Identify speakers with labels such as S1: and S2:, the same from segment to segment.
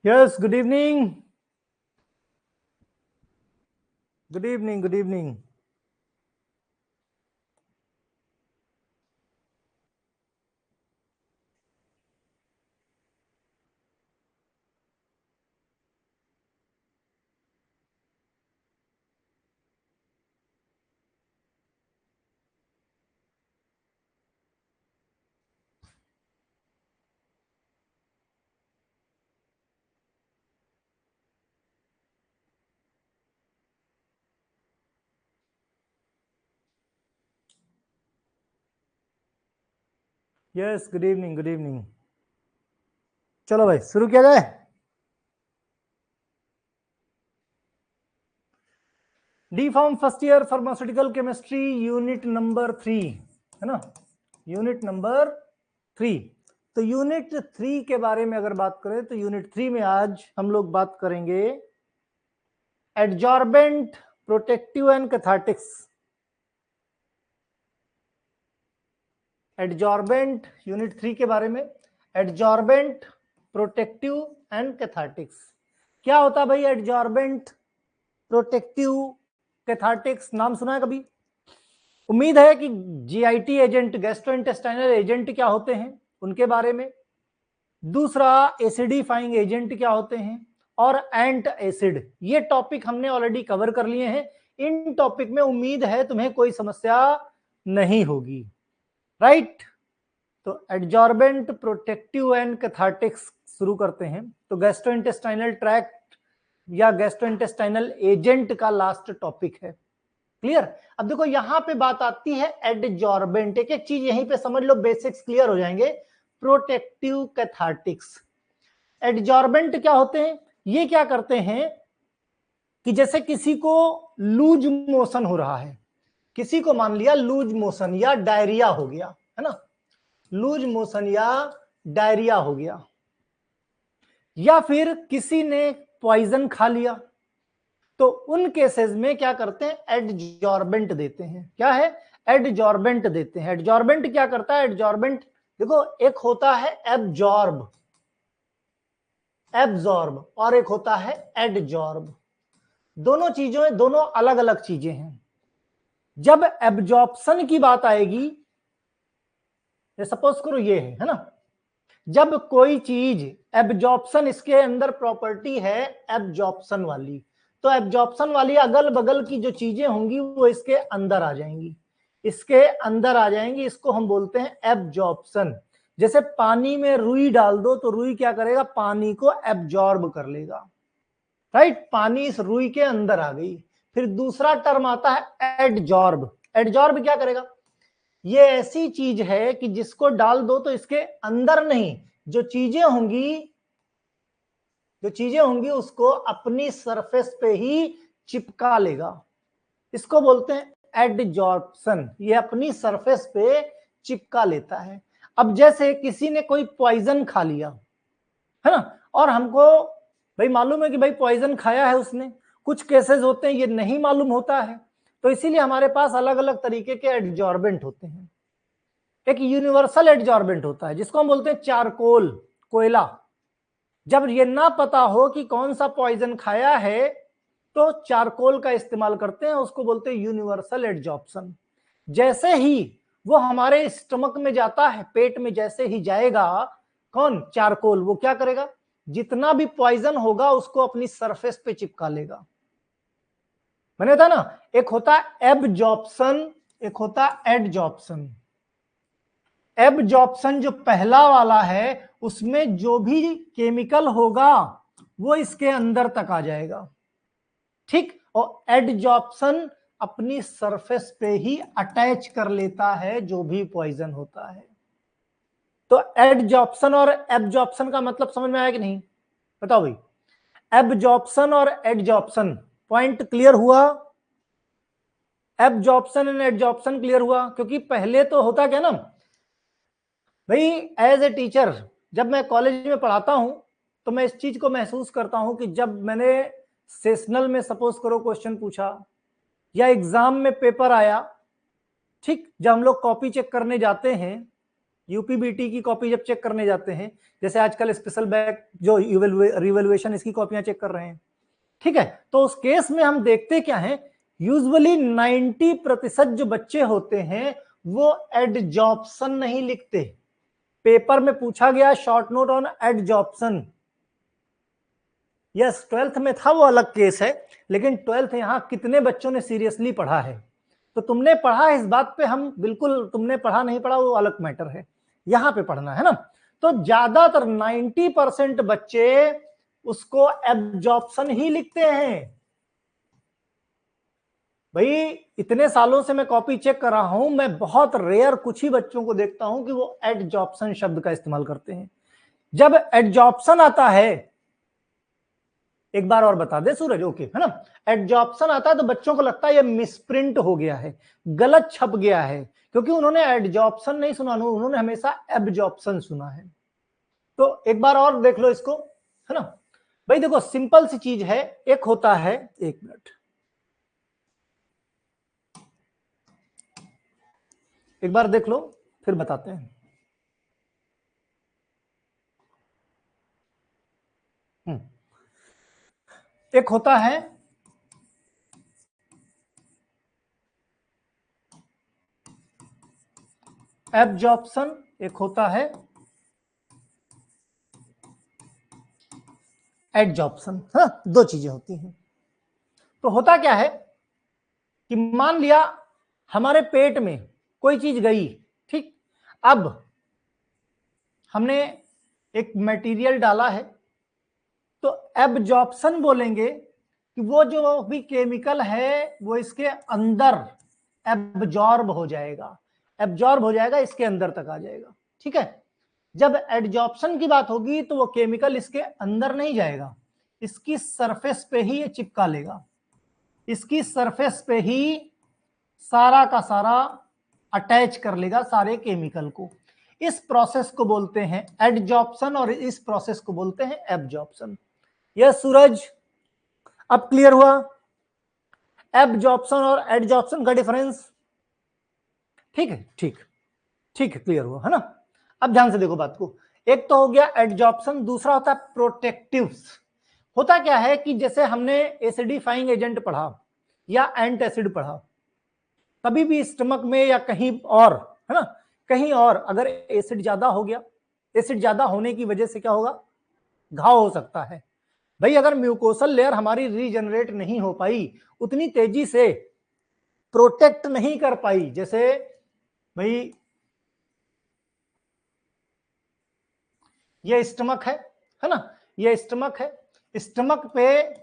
S1: Yes, good evening. Good evening, good evening. Yes, good evening, good evening. चलो भाई शुरू किया जाए. D pharm first year pharmaceutical chemistry unit number 3 है ना. Unit number 3. तो यूनिट 3 के बारे में अगर बात करें तो यूनिट 3 में आज हम लोग बात करेंगे adsorbent, protective and cathartics. Adsorbent unit 3 के बारे में, एडजॉर्बेंट, प्रोटेक्टिव एंड कैथार्टिक्स. क्या होता है भाई एडजॉर्बेंट, प्रोटेक्टिव, कैथार्टिक्स? नाम सुना है कभी? उम्मीद है कि जीआईटी एजेंट, गैस्ट्रोइंटेस्टाइनल एजेंट क्या होते हैं उनके बारे में, दूसरा एसिडिफाइंग एजेंट क्या होते हैं, और एंट एसिड. ये टॉपिक हमने ऑलरेडी कवर कर लिए हैं. इन टॉपिक में उम्मीद है तुम्हें कोई समस्या नहीं होगी. राइट. तो एडजॉर्बेंट, प्रोटेक्टिव एंड कैथार्टिक्स शुरू करते हैं. तो गैस्ट्रोइंटेस्टाइनल ट्रैक्ट या गैस्ट्रोइंटेस्टाइनल एजेंट का लास्ट टॉपिक है. क्लियर? अब देखो यहां पे बात आती है एडजॉर्बेंट. एक एक चीज यहीं पे समझ लो, बेसिक्स क्लियर हो जाएंगे. Protective, cathartics. एडजॉर्बेंट क्या होते हैं? ये क्या करते हैं कि जैसे किसी को लूज मोशन हो रहा है, किसी को मान लिया लूज मोशन या डायरिया हो गया है ना, लूज मोशन या डायरिया हो गया, या फिर किसी ने पॉइजन खा लिया, तो उन केसेस में क्या करते हैं? एडजॉर्बेंट देते हैं. क्या है? एडजॉर्बेंट देते हैं. एडजॉर्बेंट क्या करता है? एडजॉर्बेंट देखो, एक होता है एब्जॉर्ब, एब्जॉर्ब, और एक होता है एडजॉर्ब. दोनों चीजों, दोनों अलग अलग चीजें हैं. जब एब्जॉर्प्शन की बात आएगी, सपोज करो ये है ना, जब कोई चीज एब्जॉर्प्शन, इसके अंदर प्रॉपर्टी है एब्जॉर्प्शन वाली, तो एब्जॉर्प्शन वाली अगल बगल की जो चीजें होंगी वो इसके अंदर आ जाएंगी, इसके अंदर आ जाएंगी. इसको हम बोलते हैं एब्जॉर्प्शन. जैसे पानी में रुई डाल दो तो रुई क्या करेगा? पानी को एब्जॉर्ब कर लेगा. राइट. पानी इस रुई के अंदर आ गई. फिर दूसरा टर्म आता है एडजॉर्ब. एडजॉर्ब क्या करेगा? ये ऐसी चीज है कि जिसको डाल दो तो इसके अंदर नहीं, जो चीजें होंगी, जो चीजें होंगी उसको अपनी सरफेस पे ही चिपका लेगा. इसको बोलते हैं एडजॉर्प्शन. ये अपनी सरफेस पे चिपका लेता है. अब जैसे किसी ने कोई पॉइजन खा लिया है ना, और हमको भाई मालूम है कि भाई पॉइजन खाया है उसने. कुछ केसेस होते हैं ये नहीं मालूम होता है, तो इसीलिए हमारे पास अलग अलग तरीके के एडजॉर्बेंट होते हैं. एक यूनिवर्सल एडजॉर्बेंट होता है जिसको हम बोलते हैं चारकोल, कोयला. जब ये ना पता हो कि कौन सा पॉइजन खाया है तो चारकोल का इस्तेमाल करते हैं, उसको बोलते हैं यूनिवर्सल एडजॉर्प्शन. जैसे ही वो हमारे स्टमक में जाता है, पेट में जैसे ही जाएगा कौन? चारकोल. वो क्या करेगा? जितना भी पॉइजन होगा उसको अपनी सरफेस पे चिपका लेगा. मैंने बताया ना, एक होता है एब्जॉर्प्शन, एक होता है एडजॉर्प्शन. एब्जॉर्प्शन जो पहला वाला है उसमें जो भी केमिकल होगा वो इसके अंदर तक आ जाएगा. ठीक. और एडजॉर्प्शन अपनी सरफेस पे ही अटैच कर लेता है जो भी पॉइजन होता है. तो एडजॉर्प्शन और एब्जॉर्प्शन का मतलब समझ में आया कि नहीं? बताओ भाई. एब्जॉर्प्शन और एडजॉर्प्शन पॉइंट क्लियर हुआ? एब्जॉर्प्शन एंड एडजॉर्प्शन क्लियर हुआ? क्योंकि पहले तो होता क्या ना भाई, एज ए टीचर जब मैं कॉलेज में पढ़ाता हूं तो मैं इस चीज को महसूस करता हूं कि जब मैंने सेशनल में सपोज करो क्वेश्चन पूछा या एग्जाम में पेपर आया, ठीक, जब हम लोग कॉपी चेक करने जाते हैं यूपीबीटी की कॉपी जब चेक करने जाते हैं, जैसे आजकल स्पेशल बैक जो रिवैल्यूएशन इसकी कॉपियां चेक कर रहे हैं, ठीक है, तो उस केस में हम देखते क्या है, यूजुअली 90% जो बच्चे होते हैं वो एडजॉर्प्शन नहीं लिखते। पेपर में पूछा गया short note on adsorption, yes 12th में था वो अलग केस है, लेकिन 12th यहां कितने बच्चों ने सीरियसली पढ़ा है, तो तुमने पढ़ा इस बात पे हम बिल्कुल, तुमने पढ़ा नहीं पढ़ा वो अलग मैटर है, यहां पे पढ़ना है ना। तो ज्यादातर 90% बच्चे उसको एब्जॉर्प्शन ही लिखते हैं। भाई इतने सालों से मैं कॉपी चेक कर रहा हूं, मैं बहुत रेयर कुछ ही बच्चों को देखता हूं कि वो एडजॉर्प्शन शब्द का इस्तेमाल करते हैं। जब एडजॉर्प्शन आता है, एक बार और बता दे सूरज, ओके है ना, एडजॉर्प्शन आता है तो बच्चों को लगता है ये मिसप्रिंट हो गया है, गलत छप गया है, क्योंकि उन्होंने एडजॉर्प्शन नहीं सुना, उन्होंने हमेशा एब्जॉर्प्शन सुना है। तो एक बार और देख लो इसको, है ना भाई, देखो सिंपल सी चीज है, एक होता है, एक मिनट एक बार देख लो फिर बताते हैं। एक होता है एब्जॉर्प्शन, एक होता है एडजॉर्प्शन, हाँ दो चीजें होती हैं। तो होता क्या है कि मान लिया हमारे पेट में कोई चीज गई, ठीक, अब हमने एक मटेरियल डाला है, तो एब्जॉर्प्शन बोलेंगे कि वो जो भी केमिकल है वो इसके अंदर एब्जॉर्ब हो जाएगा, एब्जॉर्ब हो जाएगा, इसके अंदर तक आ जाएगा, ठीक है। जब एडजॉर्प्शन की बात होगी तो वो केमिकल इसके अंदर नहीं जाएगा, इसकी सरफेस पे ही ये चिपका लेगा, इसकी सरफेस पे ही सारा का सारा अटैच कर लेगा सारे केमिकल को। इस प्रोसेस को बोलते हैं एडजॉर्प्शन और इस प्रोसेस को बोलते हैं एब्जॉर्प्शन। यह सूरज अब क्लियर हुआ एब्जॉर्प्शन और एडजॉर्प्शन का डिफरेंस? ठीक है, ठीक ठीक है, क्लियर हुआ है ना। अब ध्यान से देखो बात को, एक तो हो गया एडजॉर्प्शन, दूसरा होता है प्रोटेक्टिव्स। होता क्या है कि जैसे हमने एसिडिफाइंग एजेंट पढ़ा या एंटासिड पढ़ा, कभी भी स्टमक में या कहीं और, है ना, कहीं और अगर एसिड ज्यादा हो गया, एसिड ज्यादा होने की वजह से क्या होगा, घाव हो सकता है। भाई अगर म्यूकोसल लेयर हमारी रीजनरेट नहीं हो पाई, उतनी तेजी से प्रोटेक्ट नहीं कर पाई, जैसे भाई ये स्टमक है ना, ये स्टमक है, स्टमक पे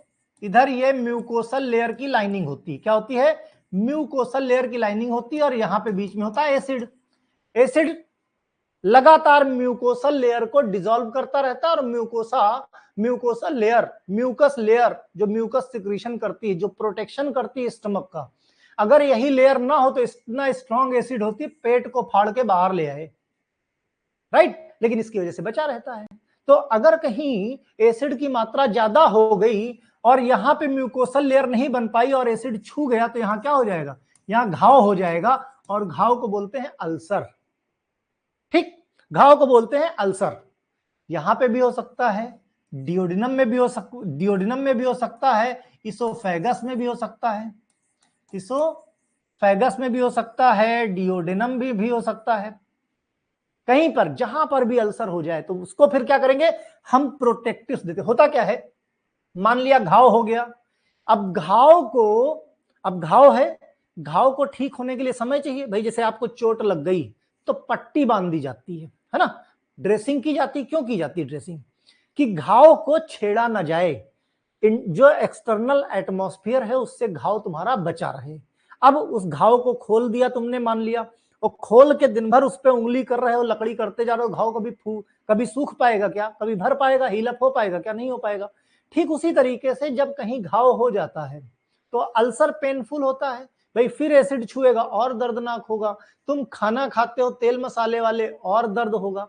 S1: इधर ये म्यूकोसल लेयर की लाइनिंग होती है, क्या होती है, म्यूकोसल लेयर की लाइनिंग होती है, और यहां पे बीच में होता है एसिड। एसिड लगातार म्यूकोसल लेयर को डिसॉल्व करता रहता है, और म्यूकोसल लेयर, म्यूकस लेयर जो म्यूकस सिक्रीशन करती है, जो प्रोटेक्शन करती है स्टमक का, अगर यही लेयर ना हो तो इतना स्ट्रॉन्ग एसिड होती है पेट को फाड़ के बाहर ले आए, राइट, लेकिन इसकी वजह से बचा रहता है। तो अगर कहीं एसिड की मात्रा ज्यादा हो गई और यहां पे म्यूकोसल लेयर नहीं बन पाई और एसिड छू गया, तो यहां क्या हो जाएगा, यहां घाव हो जाएगा, और घाव को बोलते हैं अल्सर। ठीक, घाव को बोलते हैं अल्सर। यहां पे भी हो सकता है, डियोडिनम में भी हो सकता है, इसोफेगस में भी हो सकता है, इसोफेगस में भी हो सकता है, डियोडिनम भी हो सकता है। कहीं पर जहां पर भी अल्सर हो जाए तो उसको फिर क्या करेंगे, हम प्रोटेक्टिव्स देते। होता क्या है, मान लिया घाव हो गया, अब घाव है, घाव को ठीक होने के लिए समय चाहिए भाई, जैसे आपको चोट लग गई तो पट्टी बांध दी जाती है ना, ड्रेसिंग की जाती, क्यों की जाती है ड्रेसिंग, कि घाव को छेड़ा ना जाए, जो एक्सटर्नल एटमॉस्फेयर है उससे घाव तुम्हारा बचा रहे। अब उस घाव को खोल दिया तुमने, मान लिया, और खोल के दिन भर उस पर उंगली कर रहे हो, लकड़ी करते जा रहे हो, घाव कभी सूख पाएगा क्या, कभी भर पाएगा, हील अप हो पाएगा क्या, नहीं हो पाएगा। ठीक उसी तरीके से जब कहीं घाव हो जाता है तो अल्सर पेनफुल होता है भाई, फिर एसिड छुएगा और दर्दनाक होगा, तुम खाना खाते हो तेल मसाले वाले और दर्द होगा।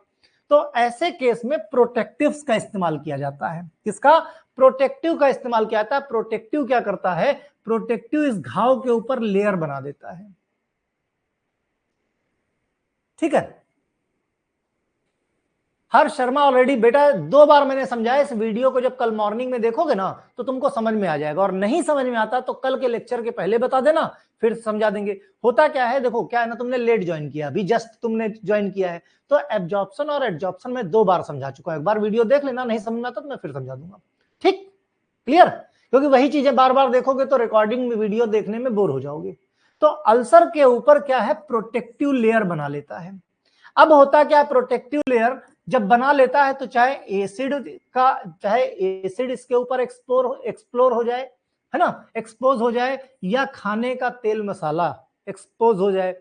S1: तो ऐसे केस में प्रोटेक्टिव्स का इस्तेमाल किया जाता है। किसका, प्रोटेक्टिव का इस्तेमाल किया जाता है। प्रोटेक्टिव क्या करता है, प्रोटेक्टिव इस घाव के ऊपर लेयर बना देता है, ठीक है। हर्ष शर्मा ऑलरेडी बेटा 2 बार मैंने समझाया, इस वीडियो को जब कल मॉर्निंग में देखोगे ना तो तुमको समझ में आ जाएगा, और नहीं समझ में आता तो कल के लेक्चर के पहले बता देना, फिर समझा देंगे। होता क्या है, देखो क्या है ना, तुमने लेट ज्वाइन किया, अभी जस्ट तुमने ज्वाइन किया है, तो एब्जॉर्प्शन और एडजॉर्प्शन में 2 बार समझा चुका हूं। एक बार वीडियो देख लेना, नहीं समझ में आता तो मैं फिर समझा दूंगा, ठीक, क्लियर। क्योंकि वही चीजें बार बार देखोगे तो रिकॉर्डिंग में वीडियो देखने में बोर हो जाओगे। तो अल्सर के ऊपर क्या है, प्रोटेक्टिव लेयर बना लेता है। अब होता क्या है, प्रोटेक्टिव लेयर जब बना लेता है तो चाहे एसिड इसके ऊपर एक्सप्लोर हो जाए, है ना, एक्सपोज हो जाए, या खाने का तेल मसाला एक्सपोज हो जाए,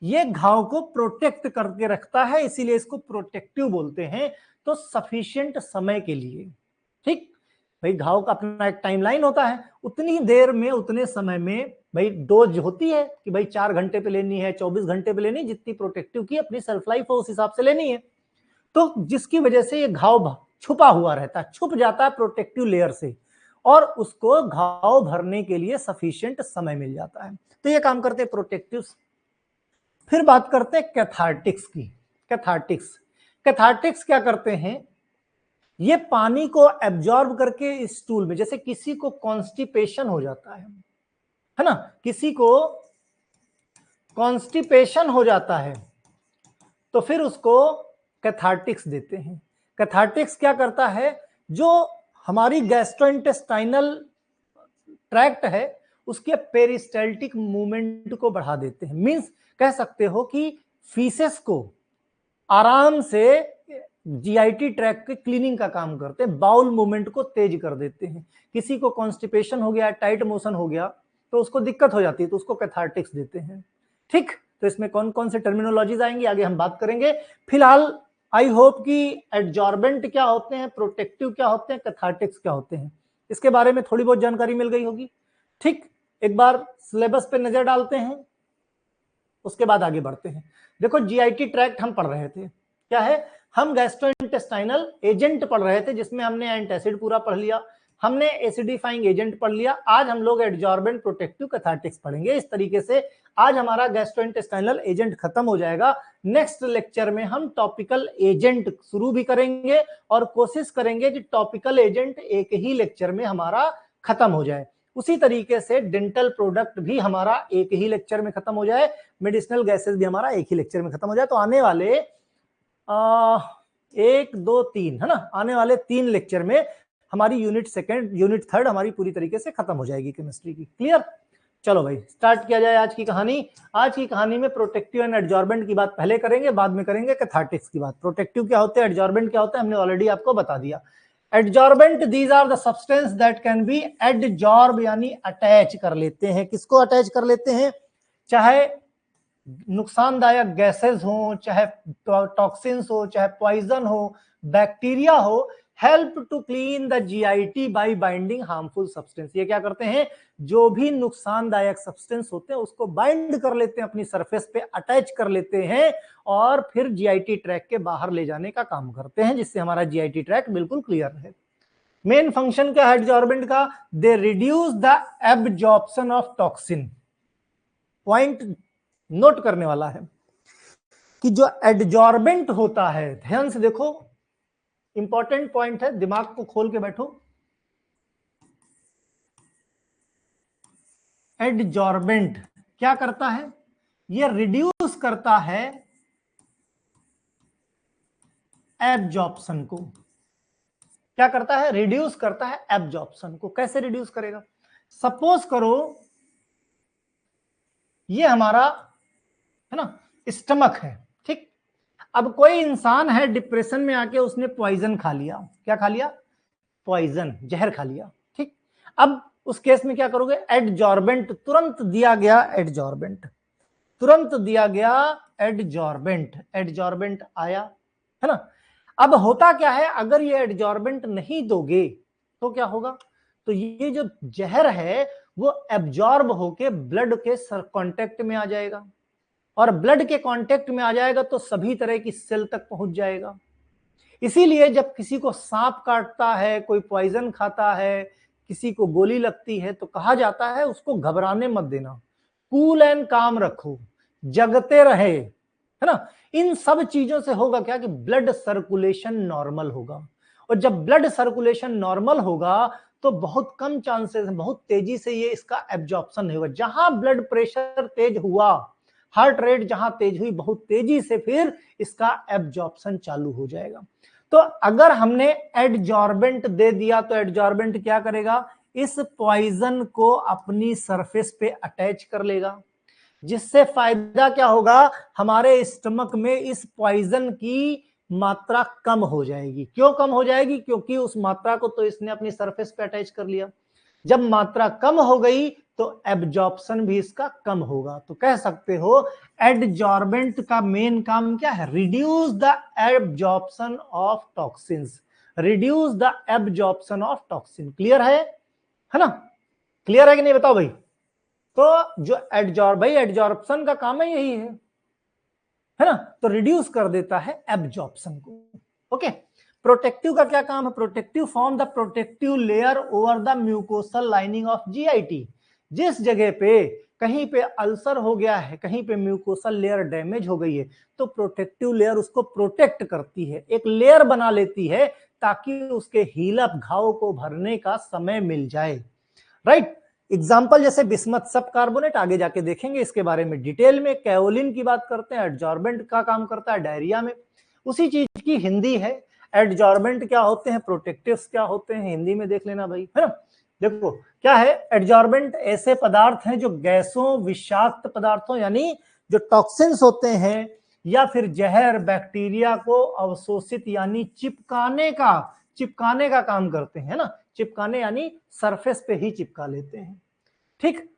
S1: ये घाव को प्रोटेक्ट करके रखता है, इसीलिए इसको प्रोटेक्टिव बोलते हैं। तो सफिशिएंट समय के लिए, ठीक भाई, घाव का अपना एक टाइमलाइन होता है, उतनी देर में उतने समय में भाई डोज होती है कि भाई 4 घंटे पे लेनी है, 24 घंटे पे लेनी, जितनी प्रोटेक्टिव की अपनी सेल्फ लाइफ हो उस हिसाब से लेनी है। तो जिसकी वजह से ये घाव छुपा हुआ रहता है, छुप जाता है प्रोटेक्टिव लेयर से, और उसको घाव भरने के लिए सफिशिएंट समय मिल जाता है। तो ये काम करते हैं प्रोटेक्टिव। फिर बात करते हैं कैथार्टिक्स की। कैथार्टिक्स क्या करते हैं, ये पानी को एब्जॉर्ब करके स्टूल में, जैसे किसी को कॉन्स्टिपेशन हो जाता है ना, किसी को कॉन्स्टिपेशन हो जाता है तो फिर उसको कैथार्टिक्स देते हैं। कैथार्टिक्स क्या करता है, जो हमारी गैस्ट्रोइंटेस्टाइनल ट्रैक्ट है उसके पेरिस्टाल्टिक मूवमेंट को बढ़ा देते हैं। मींस कह सकते हो कि फीसेस को आराम से जीआईटी ट्रैक्ट के क्लीनिंग का काम करते हैं, बाउल मूवमेंट को तेज कर देते हैं। किसी को कॉन्स्टिपेशन हो गया, टाइट मोशन हो गया तो उसको दिक्कत हो जाती है, तो उसको कैथार्टिक्स देते हैं, ठीक। तो इसमें कौन कौन से टर्मिनोलॉजीज आएंगी आगे हम बात करेंगे। फिलहाल आई होप कि एडजॉर्बेंट क्या होते हैं, प्रोटेक्टिव क्या होते हैं, कैथार्टिक्स क्या होते हैं, इसके बारे में थोड़ी बहुत जानकारी मिल गई होगी, ठीक। एक बार सिलेबस पे नजर डालते हैं, उसके बाद आगे बढ़ते हैं। देखो जीआईटी ट्रैक्ट हम पढ़ रहे थे, क्या है, हम गैस्ट्रोइंटेस्टाइनल एजेंट पढ़ रहे थे, जिसमें हमने एंटासिड पूरा पढ़ लिया, हमने एसिडिफाइंग एजेंट पढ़ लिया। आज हम लोग एडजॉर्बेंट, प्रोटेक्टिव, कैथार्टिक्स पढ़ेंगे। इस तरीके से आज हमारा गैस्ट्रोइंटेस्टाइनल एजेंट खत्म हो जाएगा। नेक्स्ट लेक्चर में हम टॉपिकल एजेंट शुरू भी करेंगे और कोशिश करेंगे कि टॉपिकल एजेंट एक ही लेक्चर में हमारा खत्म हो जाए। उसी तरीके से डेंटल प्रोडक्ट भी हमारा एक ही लेक्चर में खत्म हो जाए, मेडिसिनल गैसेस भी हमारा एक ही लेक्चर में खत्म हो जाए। तो आने वाले 1 2 3 है ना, आने वाले 3 लेक्चर में हमारी यूनिट सेकंड, यूनिट थर्ड हमारी पूरी तरीके से खत्म हो जाएगी केमिस्ट्री की। क्लियर, चलो भाई स्टार्ट किया जाए आज की कहानी। आज की कहानी में प्रोटेक्टिव एंड एडजॉर्बेंट की बात पहले करेंगे, बाद में करेंगे कैथार्टिक्स की बात। प्रोटेक्टिव क्या होते हैं, एडजॉर्बेंट क्या होता है, हमने ऑलरेडी आपको बता दिया। Adsorbent these are the substance that can be adsorb, यानी अटैच कर लेते हैं। किसको अटैच कर लेते हैं, चाहे नुकसानदायक गैसेस हो, चाहे टॉक्सिन्स हो, चाहे पॉइजन हो, बैक्टीरिया हो, help to clean the GIT by binding harmful substance. ये क्या करते हैं, जो भी नुकसानदायक सब्सटेंस होते हैं उसको बाइंड कर लेते हैं, अपनी सरफेस पे अटैच कर लेते हैं और फिर जीआईटी ट्रैक के बाहर ले जाने का काम करते हैं, जिससे हमारा जीआईटी ट्रैक बिल्कुल क्लियर रहे। मेन फंक्शन क्या है एडजॉर्बेंट का, they reduce the absorption of toxin. Point note करने वाला है कि जो एडजॉर्बेंट होता है, ध्यान से देखो, इंपॉर्टेंट पॉइंट है, दिमाग को खोल के बैठो। एडजॉर्बेंट क्या करता है, ये रिड्यूस करता है एब्जॉर्प्शन को। क्या करता है, रिड्यूस करता है एब्जॉर्प्शन को। कैसे रिड्यूस करेगा, सपोज करो ये हमारा है ना स्टमक है, ठीक। अब कोई इंसान है डिप्रेशन में आके उसने पॉइजन खा लिया, क्या खा लिया, पॉइजन, जहर खा लिया, ठीक। अब उस केस में क्या करोगे, एडजॉर्बेंट तुरंत दिया गया, एडजॉर्बेंट तुरंत दिया गया, एडजॉर्बेंट, एडजॉर्बेंट आया, है ना। अब होता क्या है, अगर ये एडजॉर्बेंट नहीं दोगे तो क्या होगा, तो ये जो जहर है वो एब्जॉर्ब होके ब्लड के कांटेक्ट में आ जाएगा, और ब्लड के कांटेक्ट में आ जाएगा तो सभी तरह की सेल तक पहुंच जाएगा। इसीलिए जब किसी को सांप काटता है, कोई पॉइजन खाता है, किसी को गोली लगती है, तो कहा जाता है उसको घबराने मत देना, कूल एंड काम रखो, जगते रहे, है ना। इन सब चीजों से होगा क्या कि ब्लड सर्कुलेशन नॉर्मल होगा, और जब ब्लड सर्कुलेशन नॉर्मल होगा तो बहुत कम चांसेस, बहुत तेजी से ये इसका एब्जॉर्प्शन नहीं होगा। जहां ब्लड प्रेशर तेज हुआ, हार्ट रेट जहां तेज हुई, बहुत तेजी से फिर इसका एब्जॉर्प्शन चालू हो जाएगा। तो अगर हमने एडजॉर्बेंट दे दिया तो एडजॉर्बेंट क्या करेगा, इस पॉइजन को अपनी सरफेस पे अटैच कर लेगा, जिससे फायदा क्या होगा, हमारे स्टमक में इस पॉइजन की मात्रा कम हो जाएगी। क्यों कम हो जाएगी, क्योंकि उस मात्रा को तो इसने अपनी सरफेस पे अटैच कर लिया। जब मात्रा कम हो गई तो एब्जॉर्प्शन भी इसका कम होगा। तो कह सकते हो एडजॉर्बेंट का मेन काम क्या है, reduce the absorption of toxins, reduce the absorption of toxin. Clear है ना, क्लियर है कि नहीं बताओ भाई। तो जो एडजॉर्प्शन का काम है यही है ना, तो रिड्यूस कर देता है एब्जॉर्प्शन को। ओके, प्रोटेक्टिव का क्या काम है, protective form the protective layer over the mucosal lining of GIT. जिस जगह पे कहीं पे अल्सर हो गया है, कहीं पे म्यूकोसल लेयर डैमेज हो गई है, तो प्रोटेक्टिव लेयर उसको प्रोटेक्ट करती है, एक लेयर बना लेती है ताकि उसके हील अप घाव को भरने का समय मिल जाए। राइट, एग्जाम्पल जैसे बिस्मथ सब कार्बोनेट, आगे जाके देखेंगे इसके बारे में डिटेल में। कैओलिन की बात करते हैं, एडजॉर्बेंट का काम करता है डायरिया में। उसी चीज की हिंदी है, एडजॉर्बेंट क्या होते हैं, प्रोटेक्टिव्स क्या होते हैं, हिंदी में देख लेना भाई, है ना। देखो क्या है, एडजॉर्बेंट ऐसे पदार्थ हैं जो गैसों, विषाक्त पदार्थों यानी जो टॉक्सिन्स होते हैं, या फिर जहर, बैक्टीरिया को अवशोषित यानी चिपकाने का काम करते हैं ना, चिपकाने यानी सरफेस पे ही चिपका लेते हैं। ठीक,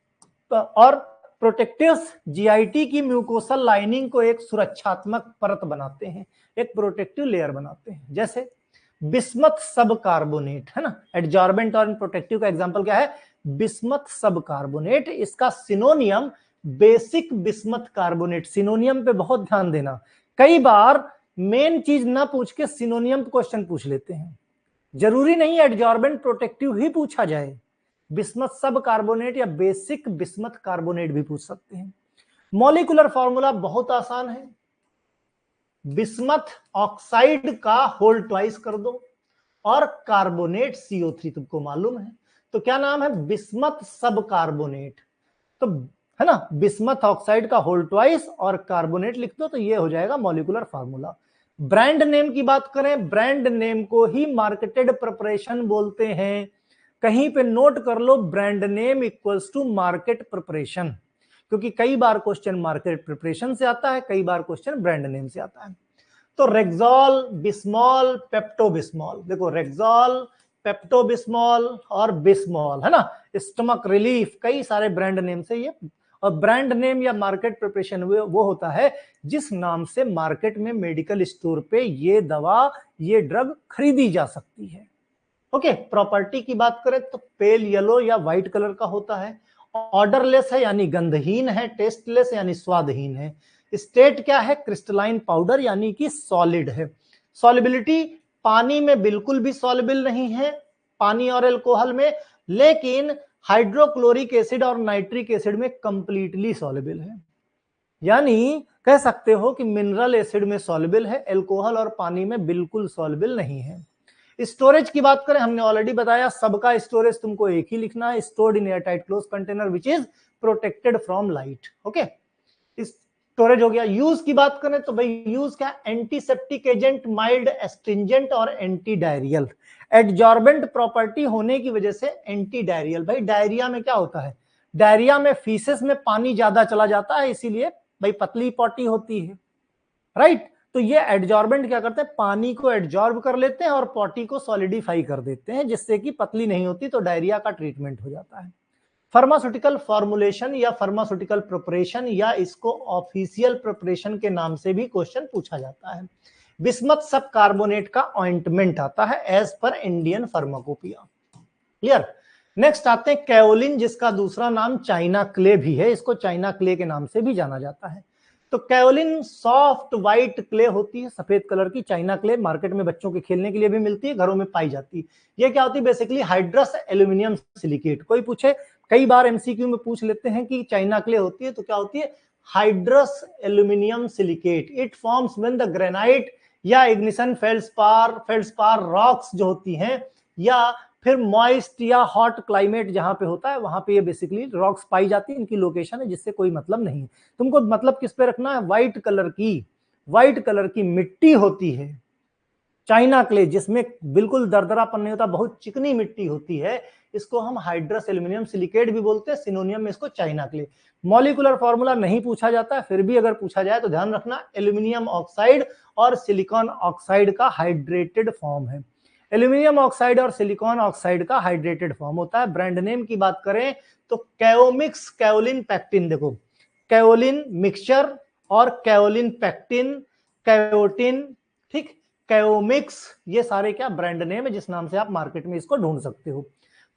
S1: और प्रोटेक्टिव्स जीआईटी की म्यूकोसल लाइनिंग को एक सुरक्षात्मक परत बनाते हैं, एक प्रोटेक्टिव लेयर बनाते हैं। जैसे बिस्मथ सब कार्बोनेट, है ना, एडजॉर्बेंट और प्रोटेक्टिव का एग्जांपल क्या है, बिस्मथ सब कार्बोनेट। इसका सिनोनियम बेसिक बिस्मथ कार्बोनेट। सिनोनियम पे बहुत ध्यान देना, कई बार मेन चीज ना पूछ के सिनोनियम क्वेश्चन पूछ लेते हैं। जरूरी नहीं एडजॉर्बेंट प्रोटेक्टिव ही पूछा जाए, बिस्मथ सब कार्बोनेट या बेसिक बिस्मथ कार्बोनेट भी पूछ सकते हैं। मॉलिक्यूलर फॉर्मूला बहुत आसान है, बिस्मथ ऑक्साइड का होल ट्वाइस कर दो और कार्बोनेट CO3 तुमको मालूम है, तो क्या नाम है, बिस्मथ सब कार्बोनेट। तो है ना, बिस्मथ ऑक्साइड का होल ट्वाइस और कार्बोनेट लिख दो, तो ये हो जाएगा मॉलिक्यूलर फार्मूला। ब्रांड नेम की बात करें, ब्रांड नेम को ही मार्केटेड प्रिपरेशन बोलते हैं। कहीं पे नोट कर लो, brand name equals to market preparation, क्योंकि कई बार क्वेश्चन मार्केट प्रिपरेशन से आता है, कई बार क्वेश्चन ब्रांड नेम से आता है। तो रेक्सॉल, बिस्मॉल, पेप्टोबिस्मॉल, देखो रेक्सॉल, पेप्टोबिस्मॉल और बिस्मॉल, है ना, स्टमक रिलीफ, कई सारे ब्रांड नेम से ये। और ब्रांड नेम या मार्केट प्रिपरेशन वो होता है जिस नाम से मार्केट में मेडिकल स्टोर पे ये दवा, ये ड्रग खरीदी जा सकती है। ओके, प्रॉपर्टी की बात करें तो पेल येलो या व्हाइट कलर का होता है, ऑर्डरलेस है यानी गंधहीन है, टेस्टलेस यानी स्वादहीन है। स्टेट क्या है, क्रिस्टलाइन पाउडर यानी कि सॉलिड है। सॉलिबिलिटी, पानी में बिल्कुल भी सॉलिबल नहीं है, पानी और अल्कोहल में, लेकिन हाइड्रोक्लोरिक एसिड और नाइट्रिक एसिड में कंप्लीटली सॉलिबल है। यानी कह सकते हो कि मिनरल एसिड में सॉलिबल है, अल्कोहल और पानी में बिल्कुल सॉलिबल नहीं है। स्टोरेज की बात करें, हमने ऑलरेडी बताया, सबका स्टोरेज तुमको एक ही लिखना है, stored in airtight close container which is protected from light. Okay, storage हो गया। यूज की बात करें तो भाई यूज क्या, एंटीसेप्टिक एजेंट, माइल्ड एस्ट्रिंजेंट और एंटी डायरियल। एडजॉर्बेंट प्रॉपर्टी होने की वजह से एंटी डायरियल। भाई डायरिया में क्या होता है, डायरिया में फीसेस में पानी ज्यादा चला जाता है, इसीलिए भाई पतली पॉटी होती है, राइट। तो ये एडजॉर्बेंट क्या करते हैं, पानी को एडजॉर्ब कर लेते हैं और पॉटी को सॉलिडिफाई कर देते हैं, जिससे कि पतली नहीं होती, तो डायरिया का ट्रीटमेंट हो जाता है। फार्मास्यूटिकल फॉर्मुलेशन या फार्मास्यूटिकल प्रिपरेशन, या इसको ऑफिशियल प्रिपरेशन के नाम से भी क्वेश्चन पूछा जाता है। बिस्मथ सब कार्बोनेट का ऑइंटमेंट आता है as per Indian pharmacopoeia. Clear. Next आते हैं कैओलिन, जिसका दूसरा नाम चाइना क्ले भी है, इसको चाइना क्ले के नाम से भी जाना जाता है। तो कैओलिन सॉफ्ट व्हाइट क्ले होती है, सफेद कलर की। चाइना क्ले मार्केट में बच्चों के खेलने के लिए भी मिलती है, घरों में पाई जाती है। ये क्या होती है, बेसिकली हाइड्रस एल्यूमिनियम सिलिकेट। कोई पूछे, कई बार एमसीक्यू में पूछ लेते हैं कि चाइना क्ले होती है तो क्या होती है, hydrous aluminium silicate. It forms when the granite या इग्निशन फेल्डस्पार रॉक्स जो होती हैं, या फिर मॉइस्ट या हॉट क्लाइमेट जहां पे होता है वहां पे ये बेसिकली रॉक्स पाई जाती है। इनकी लोकेशन है जिससे कोई मतलब नहीं। तुमको मतलब किस पे रखना है, व्हाइट कलर की मिट्टी होती है चाइना क्ले, जिसमें बिल्कुल दरदरापन नहीं होता, बहुत चिकनी मिट्टी होती है, इसको हम हाइड्रस एल्यूमिनियम सिलिकेट भी बोलते हैं, सिनोनियम में इसको चाइना क्ले। मॉलिक्यूलर फॉर्मूला नहीं पूछा जाता है, फिर भी अगर पूछा जाए तो ध्यान रखना एल्यूमिनियम ऑक्साइड और सिलिकॉन ऑक्साइड का हाइड्रेटेड फॉर्म है। एल्यूमिनियम ऑक्साइड और सिलिकॉन ऑक्साइड का हाइड्रेटेड फॉर्म होता है। ब्रांड नेम की बात करें तो कैओमिक्स, कैओलिन पैक्टिन, देखो कैओलिन मिक्सचर और कैओलिन पैक्टिन, कैओटिन, ठीक, कैओमिक्स, ये सारे क्या ब्रांड नेम है जिस नाम से आप मार्केट में इसको ढूंढ सकते हो।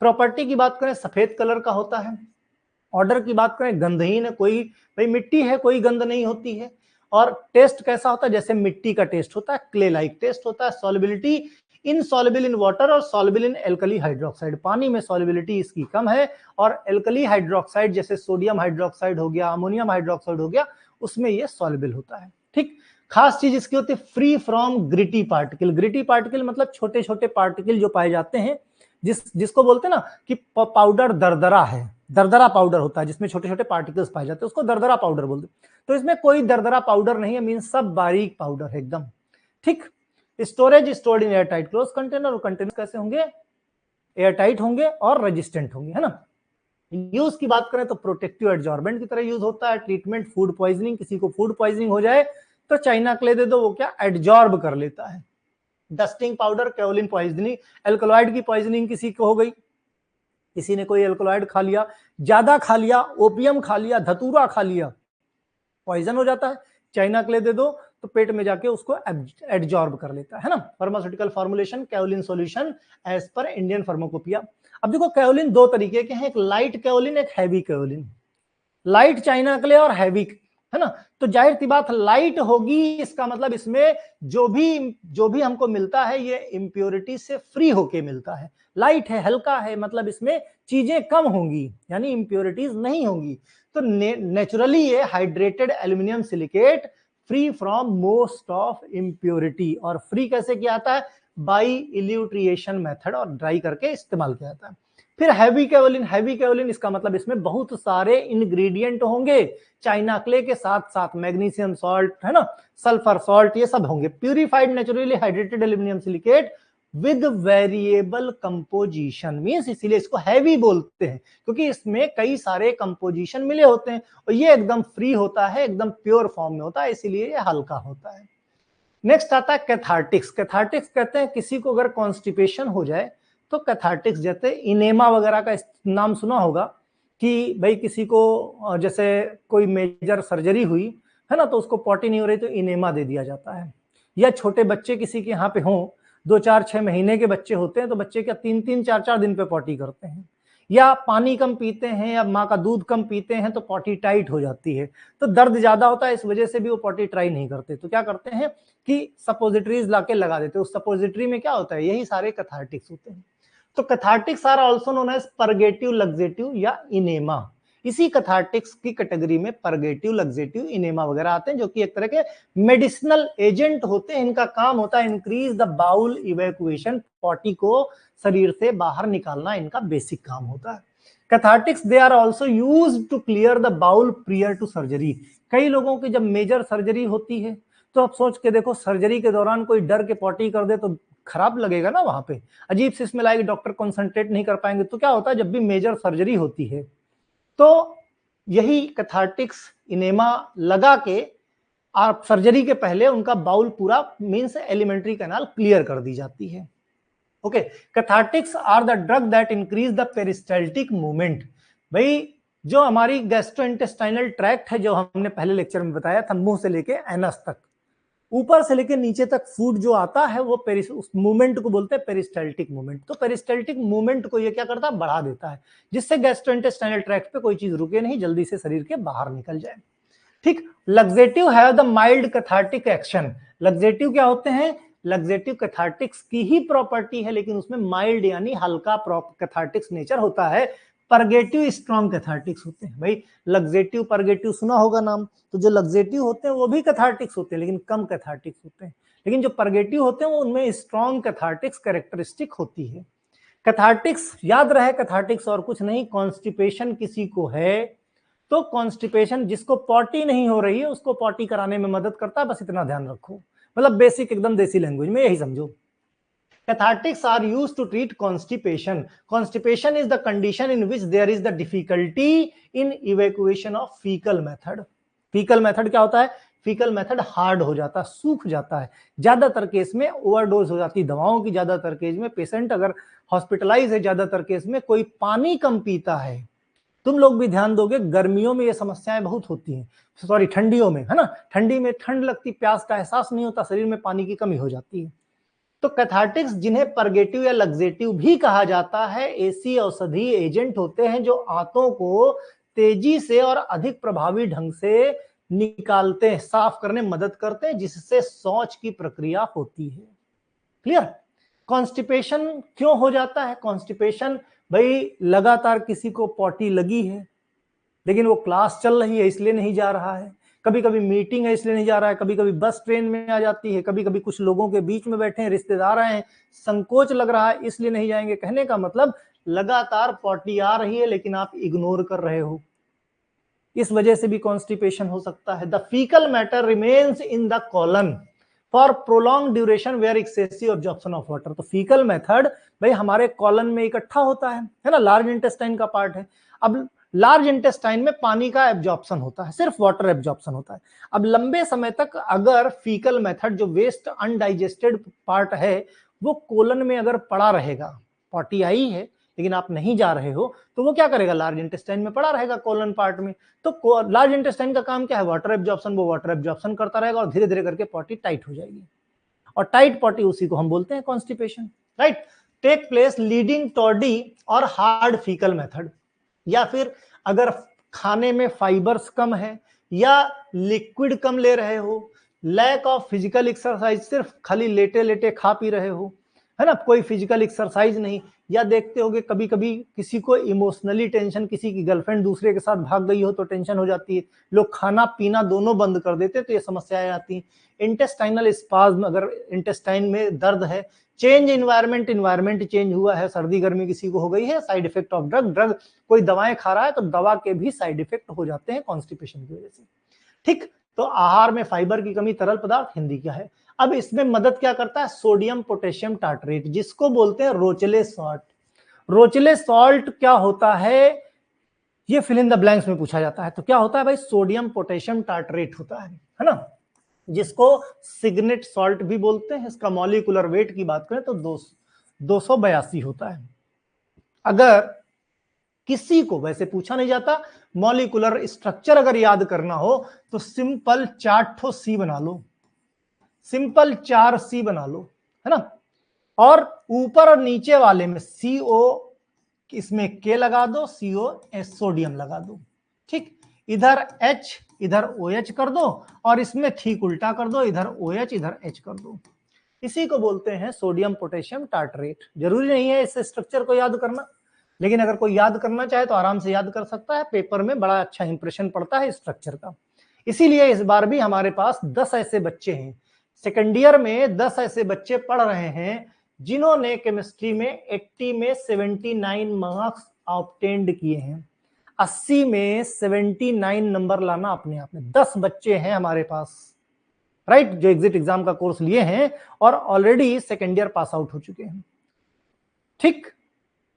S1: प्रॉपर्टी की बात करें सफेद कलर का होता है। ऑर्डर की बात करें गंधहीन है, कोई भाई मिट्टी है कोई गंध नहीं होती है। और टेस्ट कैसा होता है, जैसे मिट्टी का टेस्ट होता है, क्ले लाइक टेस्ट होता है। सॉल्युबिलिटी इनसॉल्युबल इन वाटर और सॉल्युबल इन एल्कली हाइड्रोक्साइड, पानी में सॉल्युबिलिटी इसकी कम है, और एल्कली हाइड्रोक्साइड जैसे सोडियम हाइड्रोक्साइड हो गया, अमोनियम हाइड्रोक्साइड हो गया, उसमें ये सॉल्युबल होता है। ठीक, खास चीज इसकी होती है free from gritty particle. Gritty particle मतलब छोटे छोटे पार्टिकल जो पाए जाते हैं, जिसको बोलते हैं ना कि पाउडर दरदरा है, दरदरा पाउडर होता है जिसमें छोटे छोटे पार्टिकल्स पाए जाते हैं, उसको दरदरा पाउडर बोलते हैं। तो इसमें कोई दरदरा पाउडर नहीं है, मीन सब बारीक पाउडर है एकदम। ठीक, storage stored in air tight close container, और कंटेनर कैसे होंगे, एयर टाइट होंगे और रेजिस्टेंट होंगे, है ना। यूज की बात करें तो प्रोटेक्टिव एडजॉर्बेंट की तरह यूज होता है। ट्रीटमेंट फूड पॉइजनिंग, किसी को फूड पॉइजनिंग हो जाए तो चाइना क्ले दे दो, वो क्या एडजॉर्ब कर लेता है। डस्टिंग पाउडर, कैओलिन पॉइजनिंग, एल्कलॉइड की पॉइजनिंग किसी को हो गई, किसी ने कोई एल्कलॉइड खा लिया, ज्यादा खा लिया, ओपियम खा लिया, धतूरा खा लिया, पॉइजन हो जाता है। चाइना क्ले दे दो तो पेट में जाके उसको एडजॉर्ब कर लेता है ना। Pharmaceutical formulation kaolin solution as per Indian pharmacopoeia. अब देखो कैओलिन दो तरीके के हैं, एक लाइट कैओलिन, एक हैवी कैओलिन। लाइट चाइना क्ले और हैवी, है ना। तो जाहिर सी बात लाइट होगी, इसका मतलब इसमें जो भी हमको मिलता है ये इंप्योरिटी से फ्री होके मिलता है। लाइट है, हल्का है, मतलब इसमें चीजें कम होंगी, यानी इंप्योरिटीज नहीं होंगी। तो नेचुरली ये hydrated aluminium silicate free from most of impurity. और फ्री कैसे किया जाता है, बाई इल्यूट्रिएशन मेथड, और ड्राई करके इस्तेमाल किया जाता है। फिर हैवी कैओलिन, हैवी कैओलिन इसका मतलब इसमें बहुत सारे इंग्रेडिएंट होंगे, चाइना क्ले के साथ साथ मैग्नीशियम सॉल्ट, है ना, सल्फर सॉल्ट, ये सब होंगे। Purified naturally hydrated aluminium silicate with variable composition, means इसीलिए इसको हैवी बोलते हैं क्योंकि इसमें कई सारे कंपोजिशन मिले होते हैं, और ये एकदम फ्री होता है, एकदम प्योर फॉर्म में होता है, इसीलिए ये हल्का होता है। नेक्स्ट आता है कैथार्टिक्स। कैथार्टिक्स कहते हैं किसी को अगर कॉन्स्टिपेशन हो जाए तो कैथार्टिक्स, जैसे इनेमा वगैरह का नाम सुना होगा कि भाई किसी को जैसे कोई मेजर सर्जरी हुई है ना, तो उसको पॉटी नहीं हो रही तो इनेमा दे दिया जाता है। या छोटे बच्चे किसी के यहाँ पे हों, 2-4-6 महीने के बच्चे होते हैं तो बच्चे क्या 3-3 4-4 दिन पे पॉटी करते हैं। या पानी कम पीते हैं या माँ का दूध कम पीते हैं तो पॉटी टाइट हो जाती है, तो दर्द ज्यादा होता है, इस वजह से भी वो पॉटी ट्राई नहीं करते। तो क्या करते हैं कि सपोजिटरीज लाके लगा देते हैं। उस सपोजिटरी में क्या होता है, यही सारे कैथार्टिक्स होते हैं। तो cathartics are also known as purgative, laxative या इनेमा। इसी कैथार्टिक्स की कैटेगरी में परगेटिव, लग्जेटिव, इनेमा वगैरह आते हैं, जो कि एक तरह के मेडिसिनल एजेंट होते हैं। इनका काम होता है increase the bowel evacuation, potty को शरीर से बाहर निकालना इनका बेसिक काम होता है। Cathartics they are also used to clear the bowel prior to surgery. कई लोगों की जब मेजर सर्जरी होती है तो आप सोच के देखो, सर्जरी के दौरान कोई डर के पॉटी कर दे तो खराब लगेगा ना, वहां पे अजीब सी स्मेल आएगी, डॉक्टर कंसंट्रेट नहीं कर पाएंगे। तो क्या होता है, जब भी मेजर सर्जरी होती है तो यही कैथार्टिक्स इनेमा लगा के आप सर्जरी के पहले उनका बाउल पूरा, मींस एलिमेंट्री कैनाल क्लियर कर दी जाती है। Okay, cathartics are the drug that increase the peristaltic movement. भाई जो हमारी गैस्ट्रोइंटेस्टाइनल ट्रैक्ट है, जो हमने पहले लेक्चर में बताया था, मुंह से लेके एनस तक, ऊपर से लेके नीचे तक फूड जो आता है वो उस मूवमेंट को बोलते हैं पेरिस्टाल्टिक मूवमेंट। तो पेरिस्टाल्टिक मूवमेंट को ये क्या करता है, बढ़ा देता है, जिससे गैस्ट्रोइंटेस्टाइनल ट्रैक्ट पे कोई चीज रुके नहीं, जल्दी से शरीर के बाहर निकल जाए। ठीक, laxative have the mild cathartic action. Laxative क्या होते हैं, लग्जेटिव कैथार्टिक्स की ही प्रॉपर्टी है, लेकिन उसमें माइल्ड यानी हल्का कैथार्टिक्स नेचर होता है। परगेटिव स्ट्रॉन्ग कैथार्टिक्स होते हैं। भाई लग्जेटिव परगेटिव सुना होगा नाम, तो जो लग्जेटिव होते हैं वो भी कैथार्टिक्स होते हैं लेकिन कम कैथार्टिक्स होते हैं, लेकिन जो परगेटिव होते हैं वो उनमें स्ट्रॉन्ग कैथार्टिक्स कैरेक्टरिस्टिक होती है। कैथार्टिक्स याद रहे, कैथार्टिक्स और कुछ नहीं, कॉन्स्टिपेशन किसी को है तो कॉन्स्टिपेशन, जिसको पॉटी नहीं हो रही है उसको पॉटी कराने में मदद करता है, बस इतना ध्यान रखो, मतलब बेसिक एकदम देसी लैंग्वेज में यही समझो। Cathartics are used to treat constipation. Constipation is the condition in which there is the difficulty in evacuation of fecal method. Fecal method क्या होता है? फीकल मेथड हार्ड हो जाता है, सूख जाता है, ज्यादातर केस में ओवरडोज हो जाती है दवाओं की, ज्यादातर केस में पेशेंट अगर हॉस्पिटलाइज है, ज्यादातर केस में कोई पानी कम पीता है। तुम लोग भी ध्यान दोगे, गर्मियों में ये समस्याएं बहुत होती हैं, सॉरी ठंडियों में, है ना, ठंडी में ठंड लगती, प्यास का एहसास नहीं होता, शरीर में पानी की कमी हो जाती है। तो कैथार्टिक्स, जिन्हें परगेटिव या लग्जेटिव भी कहा जाता है, ऐसी औषधि एजेंट होते हैं जो आंतों को तेजी से और अधिक प्रभावी ढंग से निकालते हैं, साफ करने में मदद करते हैं, जिससे शौच की प्रक्रिया होती है। क्लियर? कॉन्स्टिपेशन क्यों हो जाता है? कॉन्स्टिपेशन, भाई लगातार किसी को पॉटी लगी है लेकिन वो क्लास चल रही है इसलिए नहीं जा रहा है, कभी कभी मीटिंग है इसलिए नहीं जा रहा है, कभी कभी बस ट्रेन में आ जाती है, कभी कभी कुछ लोगों के बीच में बैठे हैं, रिश्तेदार आए हैं, संकोच लग रहा है इसलिए नहीं जाएंगे। कहने का मतलब लगातार पॉटी आ रही है लेकिन आप इग्नोर कर रहे हो, इस वजह से भी कॉन्स्टिपेशन हो सकता है। The faecal matter remains in the colon for prolong duration where excessive absorption of water. तो फीकल मेथड भाई हमारे कॉलन में इकट्ठा होता है ना, लार्ज इंटेस्टाइन का पार्ट है। अब लार्ज इंटेस्टाइन में पानी का एब्जॉर्प्शन होता है, सिर्फ वाटर एब्जॉर्प्शन होता है। अब लंबे समय तक अगर फीकल मेथड, जो वेस्ट अनडाइजेस्टेड पार्ट है, वो कोलन में अगर पड़ा रहेगा, पॉटी आई है लेकिन आप नहीं जा रहे हो, तो वो क्या करेगा, लार्ज इंटेस्टाइन में पड़ा रहेगा कोलन पार्ट में। तो लार्ज इंटेस्टाइन का काम क्या है, वाटर एब्जॉर्प्शन, वो वाटर एब्जॉर्प्शन करता रहेगा और धीरे धीरे करके पॉटी टाइट हो जाएगी, और टाइट पॉटी उसी को हम बोलते हैं constipation. Right? Take place leading to dry और हार्ड फीकल मेथड, या फिर अगर खाने में फाइबर्स कम है या लिक्विड कम ले रहे हो, लैक ऑफ फिजिकल एक्सरसाइज, सिर्फ खाली लेटे लेटे खा पी रहे हो, है ना, कोई फिजिकल एक्सरसाइज नहीं, या देखते होगे कभी कभी किसी को इमोशनली टेंशन, किसी की गर्लफ्रेंड दूसरे के साथ भाग गई हो तो टेंशन हो जाती है, लोग खाना पीना दोनों बंद कर देते हैं, तो ये समस्याएं आती हैं। इंटेस्टाइनल स्पाज्म, अगर इंटेस्टाइन में दर्द है, चेंज इन्वायरमेंट, इन्वायरमेंट चेंज हुआ है, सर्दी गर्मी किसी को हो गई है, साइड इफेक्ट ऑफ ड्रग, कोई दवाएं खा रहा है तो दवा के भी साइड इफेक्ट हो जाते हैं कॉन्स्टिपेशन की वजह से। ठीक, तो आहार में फाइबर की कमी, तरल पदार्थ, हिंदी क्या है। अब इसमें मदद क्या करता है, सोडियम पोटेशियम टार्टरेट, जिसको बोलते हैं रोचले सॉल्ट। रोचले सॉल्ट क्या होता है, ये फिल इन द ब्लैंक्स में पूछा जाता है। तो क्या होता है भाई, सोडियम पोटेशियम टार्टरेट होता है ना, जिसको सिग्नेट सॉल्ट भी बोलते हैं। इसका मॉलिक्यूलर वेट की बात करें तो 282 होता है। अगर किसी को, वैसे पूछा नहीं जाता, मॉलिक्यूलर स्ट्रक्चर अगर याद करना हो तो सिंपल 4 सी बना लो, सिंपल 4 सी बना लो, है ना, और ऊपर और नीचे वाले में CO, इसमें K लगा दो, CO सोडियम लगा दो। ठीक, इधर H इधर OH कर दो, और इसमें ठीक उल्टा कर दो, इधर OH इधर H कर दो। इसी को बोलते हैं सोडियम पोटेशियम टार्टरेट। जरूरी नहीं है इस स्ट्रक्चर को याद करना, लेकिन अगर कोई याद करना चाहे तो आराम से याद कर सकता है, पेपर में बड़ा अच्छा इंप्रेशन पड़ता है स्ट्रक्चर का। इसीलिए इस बार भी हमारे पास 10 ऐसे बच्चे हैं, सेकेंड ईयर में 10 ऐसे बच्चे पढ़ रहे हैं जिन्होंने केमिस्ट्री में 80 में 79 मार्क्स ऑब्टेन्ड किए हैं। 80 में 79 नंबर लाना अपने आप में, 10 बच्चे हैं हमारे पास, राइट, जो एग्जिट एग्जाम का कोर्स लिए हैं और already second year pass out हो चुके हैं। ठीक,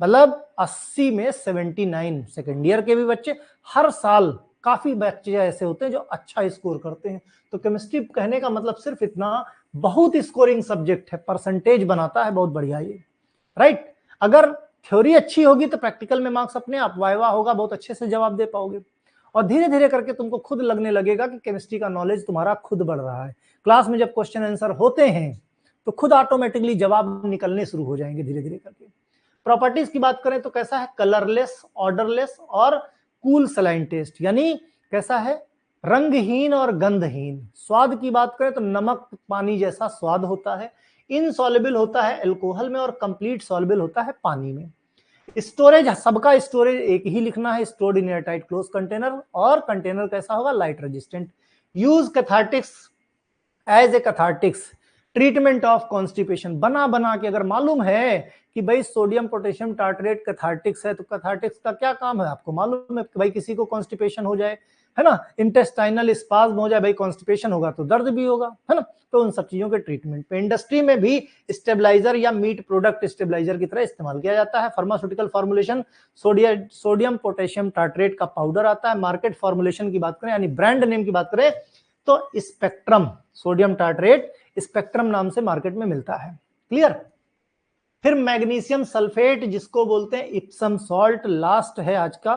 S1: मतलब 80 में 79, सेकेंड ईयर के भी बच्चे। हर साल काफी बच्चे ऐसे होते हैं जो अच्छा स्कोर करते हैं। तो केमिस्ट्री कहने का मतलब सिर्फ इतना, बहुत स्कोरिंग सब्जेक्ट है, परसेंटेज बनाता है, बहुत बढ़िया ये, राइट। अगर थ्योरी अच्छी होगी तो प्रैक्टिकल में मार्क्स अपने आप, वाइवा होगा, बहुत अच्छे से जवाब दे पाओगे, और धीरे धीरे करके तुमको खुद लगने लगेगा कि केमिस्ट्री का नॉलेज तुम्हारा खुद बढ़ रहा है। क्लास में जब क्वेश्चन आंसर होते हैं तो खुद ऑटोमेटिकली जवाब निकलने शुरू हो जाएंगे धीरे धीरे करके। प्रॉपर्टीज की बात करें तो कैसा है, कलरलेस, ऑर्डरलेस और कूल सलाइन टेस्ट, यानी कैसा है, रंगहीन और गंधहीन। स्वाद की बात करें तो नमक पानी जैसा स्वाद होता है, इनसॉल्युबल होता है अल्कोहल में और कंप्लीट सॉल्युबल होता है पानी में। स्टोरेज, सबका स्टोरेज एक ही लिखना है, stored in airtight close container, और कंटेनर कैसा होगा, light resistant. Use cathartics as a cathartics, treatment of constipation, बना बना के, अगर मालूम है कि भाई सोडियम पोटेशियम टार्ट्रेट कैथार्टिक्स है, तो कैथार्टिक्स का क्या काम है, आपको मालूम है कि भाई किसी को कॉन्स्टिपेशन हो जाए, है ना, इंटेस्टाइनल स्पाज्म हो जाए, भाई कॉन्स्टिपेशन होगा तो दर्द भी होगा, है ना, तो उन सब चीजों के ट्रीटमेंट पे इंडस्ट्री में भी स्टेबलाइजर या मीट प्रोडक्ट स्टेबलाइजर की तरह इस्तेमाल किया जाता है। Pharmaceutical formulation, sodium potassium tartrate का पाउडर आता है। मार्केट फॉर्मुलेशन की बात करें यानी ब्रांड नेम की बात करें तो स्पेक्ट्रम सोडियम टार्ट्रेट स्पेक्ट्रम नाम से मार्केट में मिलता है। क्लियर। फिर मैग्नीशियम सल्फेट जिसको बोलते हैं इप्सम सॉल्ट, लास्ट है आज का,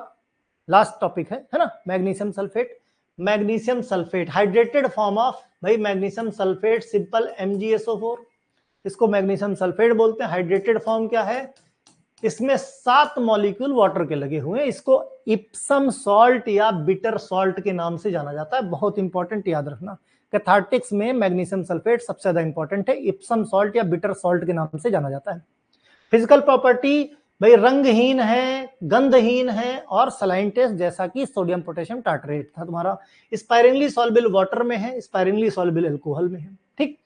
S1: लास्ट टॉपिक है ना, magnesium sulphate. Magnesium sulphate hydrated form of, भाई मैग्नीशियम सल्फेट सिंपल MgSO4, इसको मैग्नीशियम सल्फेट बोलते हैं। हाइड्रेटेड फॉर्म क्या है, इसमें 7 मॉलिक्यूल वाटर के लगे हुए हैं, इसको इप्सम सॉल्ट या बिटर सॉल्ट के नाम से जाना जाता है। बहुत इंपॉर्टेंट, याद रखना, कैथार्टिक्स में मैग्नीशियम सल्फेट सबसे ज्यादा इंपॉर्टेंट है, इप्सम सॉल्ट या बिटर सॉल्ट के नाम से जाना जाता है। फिजिकल प्रॉपर्टी, भाई रंगहीन है, गंधहीन है और सलाइन टेस्ट जैसा कि सोडियम पोटेशियम टार्ट्रेट था तुम्हारा। स्पायरिंगली सॉल्युबल वाटर में है, स्पायरिंगली सॉल्युबल अल्कोहल में है। ठीक।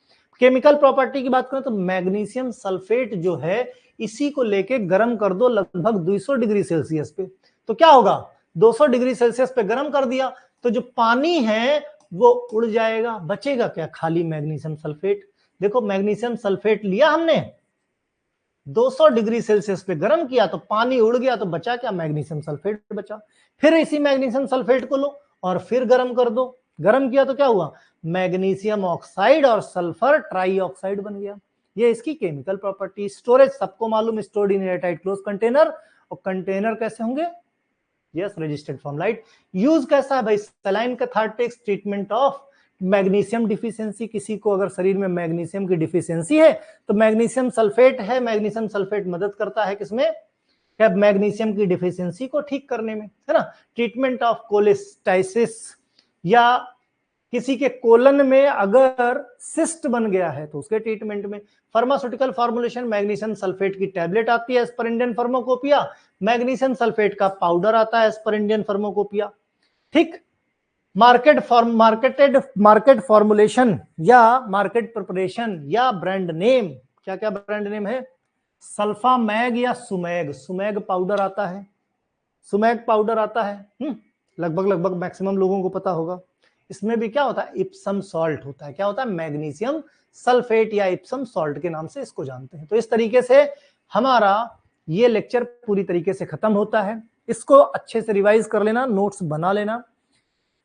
S1: केमिकल प्रॉपर्टी की बात करें तो मैग्नीशियम सल्फेट जो है इसी को लेके गर्म कर दो लगभग 200 डिग्री सेल्सियस पे, तो क्या होगा, 200 डिग्री सेल्सियस पे गर्म कर दिया तो जो पानी है वो उड़ जाएगा, बचेगा क्या, खाली मैग्नीशियम सल्फेट। देखो मैग्नीशियम सल्फेट लिया हमने, 200 डिग्री सेल्सियस पे गर्म किया तो पानी उड़ गया, तो बचा क्या, मैग्नीशियम सल्फेट बचा। फिर इसी मैग्नीशियम सल्फेट को लो और फिर गर्म कर दो, गर्म किया तो क्या हुआ, मैग्नीशियम ऑक्साइड और सल्फर ट्राई ऑक्साइड बन गया। ये इसकी केमिकल प्रॉपर्टी। स्टोरेज सबको मालूम, stored in airtight close container, और कंटेनर कैसे होंगे, yes resistant from light. Use कैसा है भाई, saline cathartics, treatment of magnesium deficiency, किसी को अगर शरीर में मैग्नीशियम की डिफिशियंसी है तो मैग्नीशियम सल्फेट है, मैग्नीशियम सल्फेट मदद करता है किसमें, क्या, मैग्नीशियम की डिफिशियंसी को ठीक करने में, है ना। ट्रीटमेंट ऑफ कोलेस्टाइसिस, या किसी के कोलन में अगर सिस्ट बन गया है तो उसके ट्रीटमेंट में। फार्मास्यूटिकल फॉर्मुलेशन, मैग्नीशियम सल्फेट की टैबलेट आती है as per Indian pharmacopoeia, magnesium sulphate का पाउडर आता है एज पर इंडियन फार्माकोपिया। ठीक। मार्केट फॉर्मुलेशन या मार्केट प्रिपरेशन या ब्रांड नेम, क्या क्या ब्रांड नेम है, सल्फा मैग या सुमैग, सुमैग पाउडर आता है, सुमैग पाउडर आता है, लगभग मैक्सिमम लोगों को पता होगा। इसमें भी क्या होता है, इप्सम सॉल्ट होता है, क्या होता है, मैग्नीशियम सल्फेट या इप्सम सॉल्ट के नाम से इसको जानते हैं। तो इस तरीके से हमारा ये लेक्चर पूरी तरीके से खत्म होता है। इसको अच्छे से रिवाइज कर लेना, नोट्स बना लेना।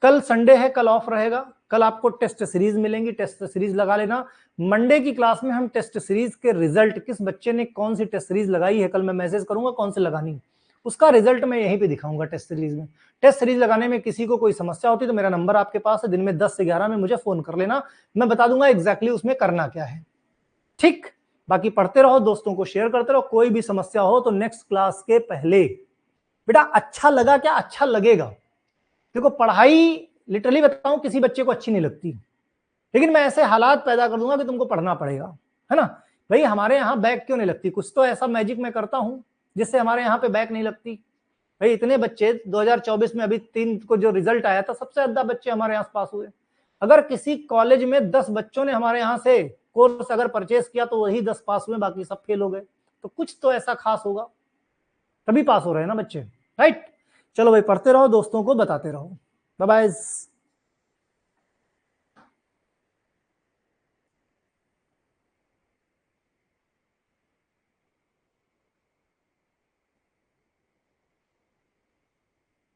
S1: कल संडे है, कल ऑफ रहेगा, कल आपको टेस्ट सीरीज मिलेंगी, टेस्ट सीरीज लगा लेना। मंडे की क्लास में हम टेस्ट सीरीज के रिजल्ट, किस बच्चे ने कौन सी टेस्ट सीरीज लगाई है, कल मैं मैसेज करूंगा कौन से लगानी, उसका रिजल्ट मैं यहीं पे दिखाऊंगा टेस्ट सीरीज में। टेस्ट सीरीज लगाने में किसी को कोई समस्या होती तो मेरा नंबर आपके पास है, दिन में 10 से 11 में मुझे फोन कर लेना, मैं बता दूंगा एग्जैक्टली उसमें करना क्या है। ठीक। बाकी पढ़ते रहो, दोस्तों को शेयर करते रहो, कोई भी समस्या हो तो नेक्स्ट क्लास के पहले। बेटा अच्छा लगा क्या, अच्छा लगेगा, देखो पढ़ाई लिटरली बताऊं किसी बच्चे को अच्छी नहीं लगती, लेकिन मैं ऐसे हालात पैदा कर दूंगा कि तुमको पढ़ना पड़ेगा, है ना। भाई हमारे यहाँ बैक क्यों नहीं लगती, कुछ तो ऐसा मैजिक मैं करता हूं जिससे हमारे यहाँ पे बैक नहीं लगती। भाई इतने बच्चे 2024 में अभी 3 को जो रिजल्ट आया था, सबसे ज्यादा बच्चे हमारे यहाँ पास हुए। अगर किसी कॉलेज में 10 बच्चों ने हमारे यहाँ से कोर्स अगर परचेस किया तो वही 10 पास हुए, बाकी सब फेल हो गए, तो कुछ तो ऐसा खास होगा तभी पास हो रहे हैं ना बच्चे, राइट। चलो भाई पढ़ते रहो, दोस्तों को बताते रहो। Bye bye.